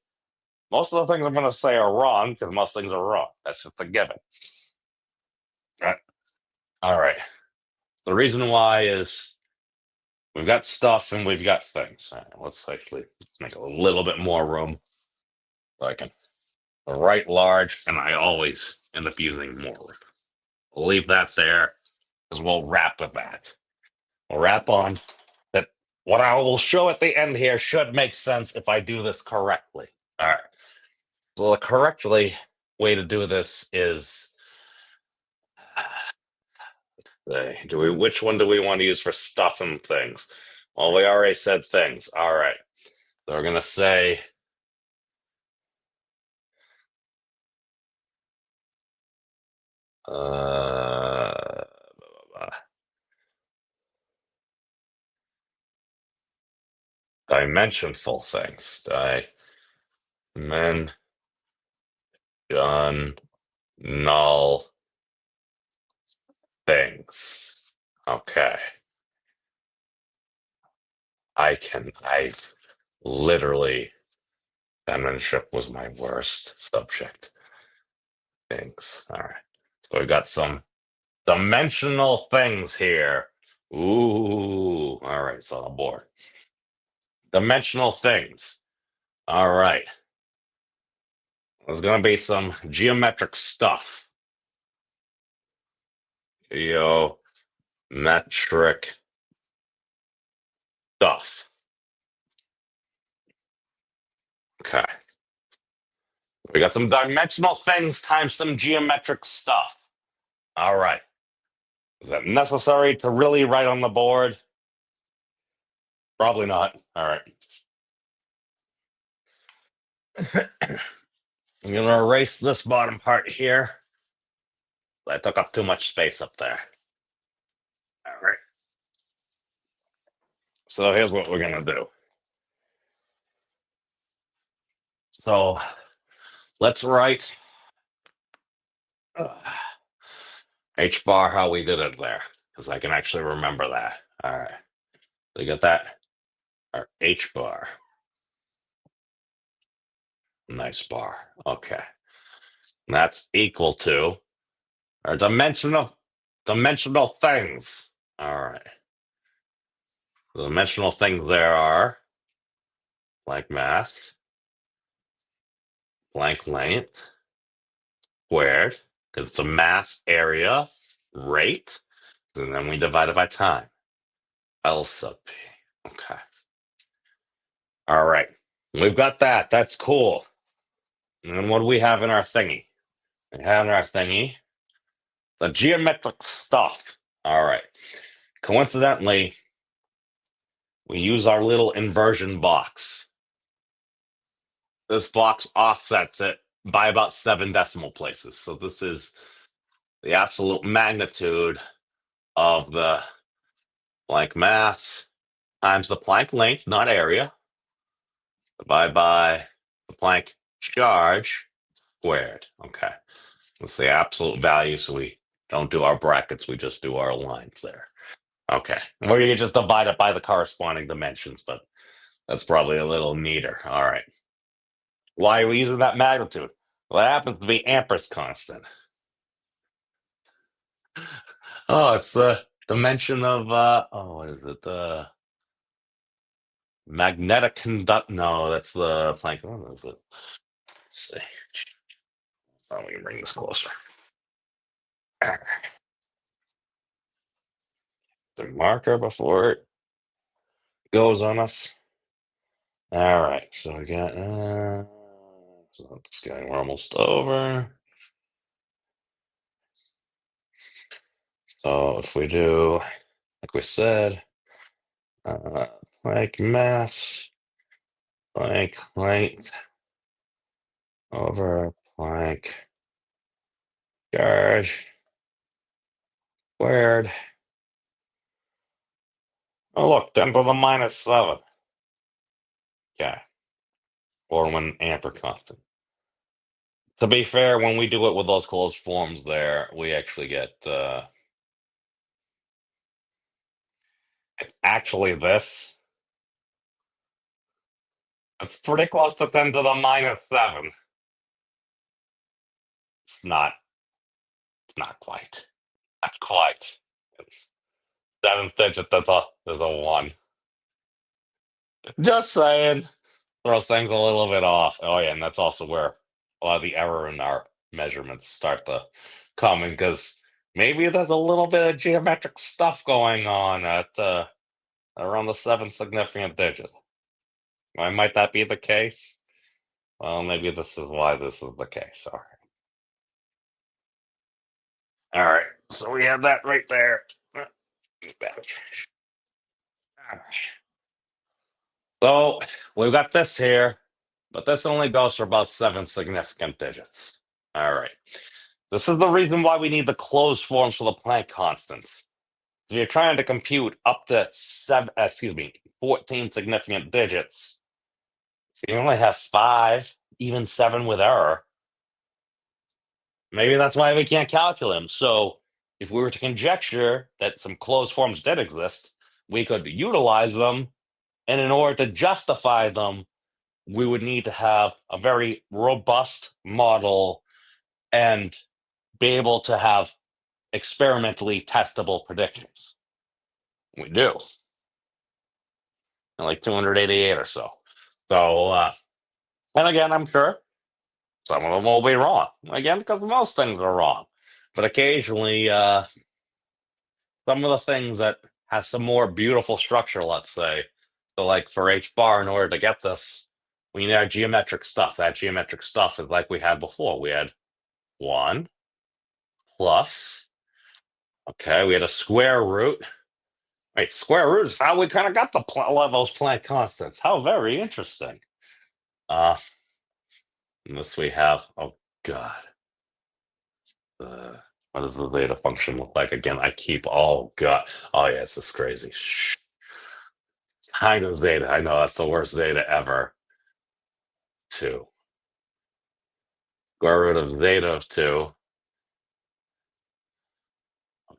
Speaker 1: Most of the things I'm going to say are wrong because most things are wrong. That's just a given. Right? All right. The reason why is we've got stuff and we've got things. All right, let's make a little bit more room so I can write large, and I always end up using more room. We'll leave that there because we'll wrap with that. We'll wrap on that. What I will show at the end here should make sense if I do this correctly. All right. So the correctly way to do this is, which one do we want to use for stuff and things? Well, we already said things. All right. So we're going to say, dimensionful things. Null things. Okay. I've literally, penmanship was my worst subject. Things. All right. So we got some dimensional things here. Ooh. All right. So I'm bored. Dimensional things. All right. There's going to be some geometric stuff. Geometric stuff. Okay. We got some dimensional things times some geometric stuff. All right. Is that necessary to really write on the board? Probably not. All right. I'm going to erase this bottom part here. I took up too much space up there. All right. So here's what we're going to do. So let's write hbar how we did it there, because I can actually remember that. All right. So you got that? Our hbar. Nice bar. Okay. And that's equal to our dimensional things. All right. The dimensional things there are Planck mass, Planck length, squared, because it's a mass area rate, and then we divide it by time. L sub p. Okay. All right. We've got that. That's cool. And then what do we have in our thingy? We have in our thingy the geometric stuff. All right. Coincidentally, we use our little inversion box. This box offsets it by about 7 decimal places. So this is the absolute magnitude of the Planck mass times the Planck length, not area, divided by the Planck charge squared. Okay. That's the absolute value, so we don't do our brackets, we just do our lines there. Okay. Or you can just divide it by the corresponding dimensions, but that's probably a little neater. All right. Why are we using that magnitude? Well, that happens to be Ampere's constant. Oh, it's the dimension of, what is it? Magnetic conduct. No, that's the Planck. What is it? Let's see. Oh, we can bring this closer. The marker before it goes on us. All right, so we got, so it's going, we're almost over. So if we do we said. Planck mass, Planck length over Planck charge squared. Oh, look, 10 to the minus 7. Okay. Or when ampere constant. To be fair, when we do it with those closed forms there, we actually get, it's actually this. It's pretty close to 10 to the minus 7. It's not quite. Not quite. Seventh digit, is a 1. Just saying. Throws things a little bit off. Oh yeah, and that's also where a lot of the error in our measurements start to come in, because maybe there's a little bit of geometric stuff going on at around the 7th significant digit. Why might that be the case? Well, maybe this is why this is the case. All right. All right. So we have that right there. All right. So we've got this here, but this only goes for about 7 significant digits. All right. This is the reason why we need the closed forms for the Planck constants. So you're trying to compute up to 14 significant digits. So you only have 5, even 7 with error. Maybe that's why we can't calculate them. So if we were to conjecture that some closed forms did exist, we could utilize them. And in order to justify them, we would need to have a very robust model and be able to have experimentally testable predictions. We do. Like 288 or so. So, and again, I'm sure some of them will be wrong. Again, because most things are wrong. But occasionally, some of the things that have some more beautiful structure, let's say, so like for hbar, in order to get this, we need our geometric stuff. That geometric stuff is like we had before. We had 1 plus, okay, we had a square root. Right, square root is how we kind of got a lot of those Planck constants. How very interesting. Unless we have, oh god, what does the zeta function look like again? I keep, oh god, oh yeah, it's just crazy. Shh. Kind of zeta. I know that's the worst zeta ever. 2. Square root of zeta of 2. Oh,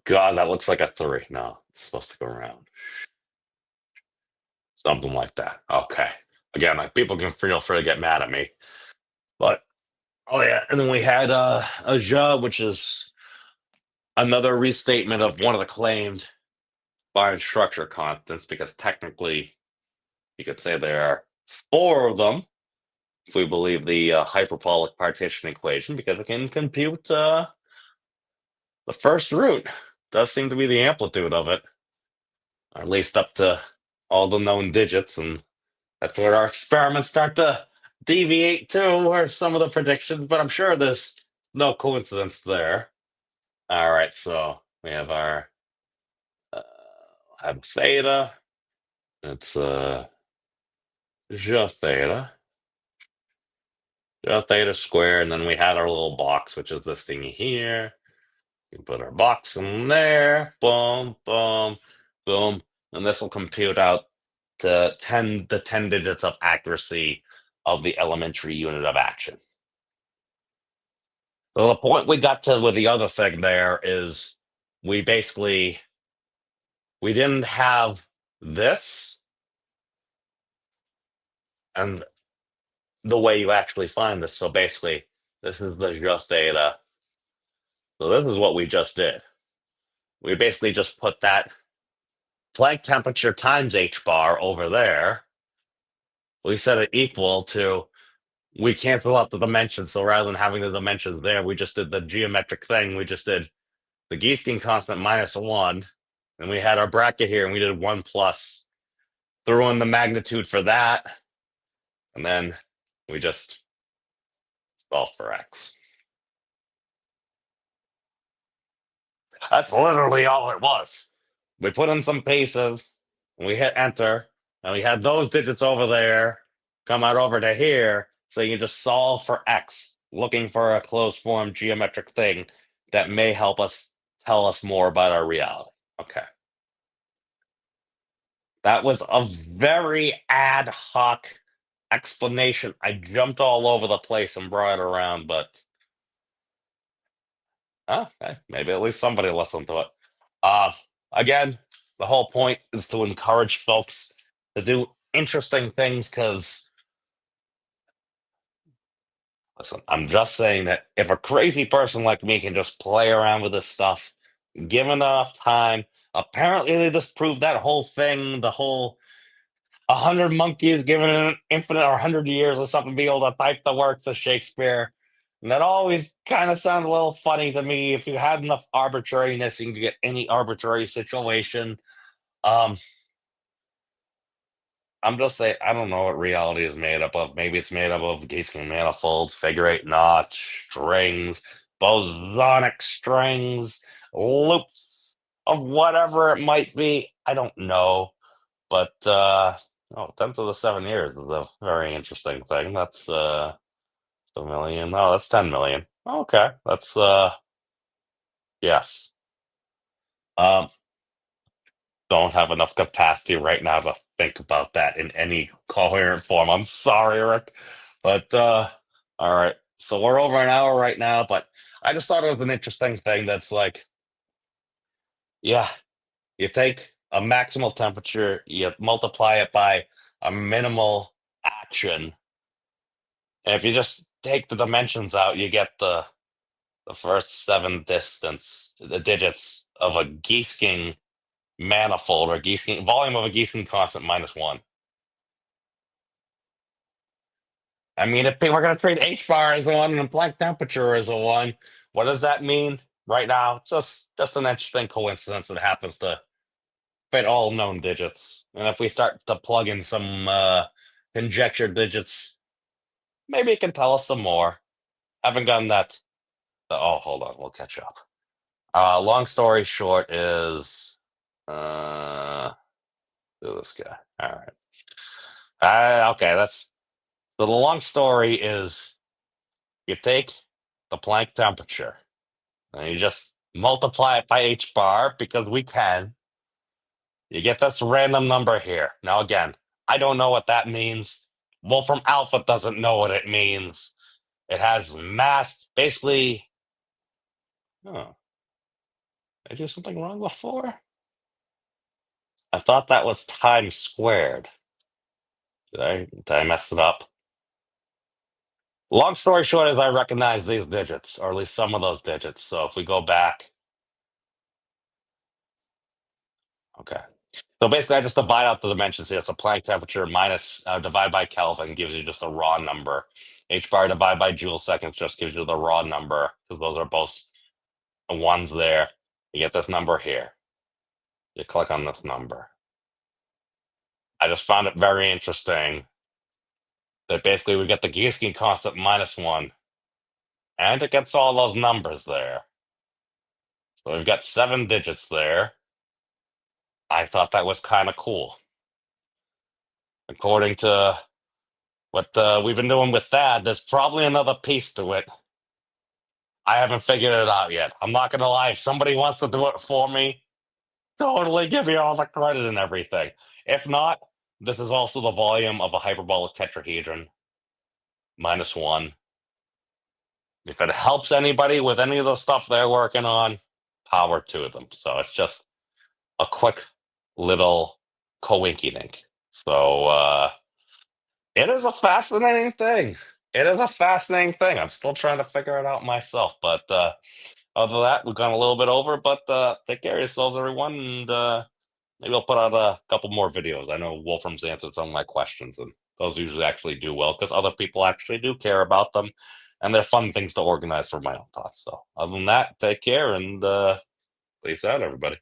Speaker 1: god, that looks like a 3. No, it's supposed to go around. Something like that. Okay. Again, like, people can feel free to get mad at me. But, oh yeah, and then we had a ja, which is another restatement of one of the claimed fine structure constants, because technically you could say there are 4 of them if we believe the hyperbolic partition equation, because it can compute the first root. Does seem to be the amplitude of it, or at least up to all the known digits, and that's where our experiments start to deviate to, or some of the predictions, but I'm sure there's no coincidence there. All right, so we have our have theta. It's ja theta. Ja theta squared, and then we had our little box, which is this thing here. We put our box in there. Boom, boom, boom. And this will compute out to the 10 digits of accuracy of the elementary unit of action. So the point we got to with the other thing there is we didn't have this, and the way you actually find this. So basically, this is the just theta. So this is what we just did. We basically just put that Planck temperature times hbar over there. We set it equal to, we cancel out the dimensions. So rather than having the dimensions there, we just did the geometric thing. We just did the Gieseking constant minus 1. And we had our bracket here, and we did 1 plus. Threw in the magnitude for that. And then we just solve for x. That's literally all it was. we put in some pieces, and we hit enter, and we had those digits over there come out over to here, so you can just solve for x, looking for a closed form geometric thing that may help us tell us more about our reality. Okay. That was a very ad hoc explanation. I jumped all over the place and brought it around, but hey, maybe at least somebody listened to it. Again, the whole point is to encourage folks to do interesting things because, listen, I'm just saying that if a crazy person like me can just play around with this stuff, given enough time, apparently they just proved that whole thing, the whole 100 monkeys given an infinite or 100 years or something be able to type the works of Shakespeare. And that always kind of sounds a little funny to me. If you had enough arbitrariness, you can get any arbitrary situation. I'm just saying, I don't know what reality is made up of. Maybe it's made up of Gieseking manifolds, figure eight knots, strings, bosonic strings, loops of whatever it might be. I don't know. But 10 to the 7 years is a very interesting thing. That's a million. Oh, that's 10 million. Okay. That's yes. Don't have enough capacity right now to think about that in any coherent form. I'm sorry, Rick. But all right. So we're over an hour right now, but I just thought it was an interesting thing that's like, yeah, you take a maximal temperature, you multiply it by a minimal action. And if you just take the dimensions out, you get the first the digits of a Gieseking manifold or Gieseking volume of a Gieseking constant -1. I mean, if people are going to treat hbar as a 1 and Planck temperature as a 1, what does that mean right now? Just an interesting coincidence that happens to fit all known digits. And if we start to plug in some conjecture digits, maybe it can tell us some more. Haven't gotten that. Oh, hold on, we'll catch up. Long story short is, do this guy. All right. Okay, so the long story is you take the Planck temperature and you just multiply it by hbar because we can. You get this random number here. Now, again, I don't know what that means. Wolfram Alpha doesn't know what it means. It has mass, basically. Oh, did I do something wrong before? I thought that was time squared. Did I mess it up? Long story short is I recognize these digits, or at least some of those digits. So if we go back, okay. So basically I just divide out the dimensions here. So Planck temperature minus divide by Kelvin gives you just a raw number. hbar divided by joule seconds just gives you the raw number because those are both the ones there. You get this number here. You click on this number. I just found it very interesting that basically we get the Gieseking constant -1, and it gets all those numbers there. So we've got 7 digits there. I thought that was kind of cool. According to what we've been doing with that, there's probably another piece to it. I haven't figured it out yet. I'm not going to lie. If somebody wants to do it for me, totally give you all the credit and everything. If not, this is also the volume of a hyperbolic tetrahedron, -1. If it helps anybody with any of the stuff they're working on, power to them. So it's just a quick little coinky-dink. So it is a fascinating thing. It is a fascinating thing. I'm still trying to figure it out myself. But other than that, we've gone a little bit over. But take care of yourselves, everyone. And maybe I'll put out a couple more videos. I know Wolfram's answered some of my questions, and those usually actually do well because other people actually do care about them. And they're fun things to organize for my own thoughts. So other than that, take care and peace out, everybody.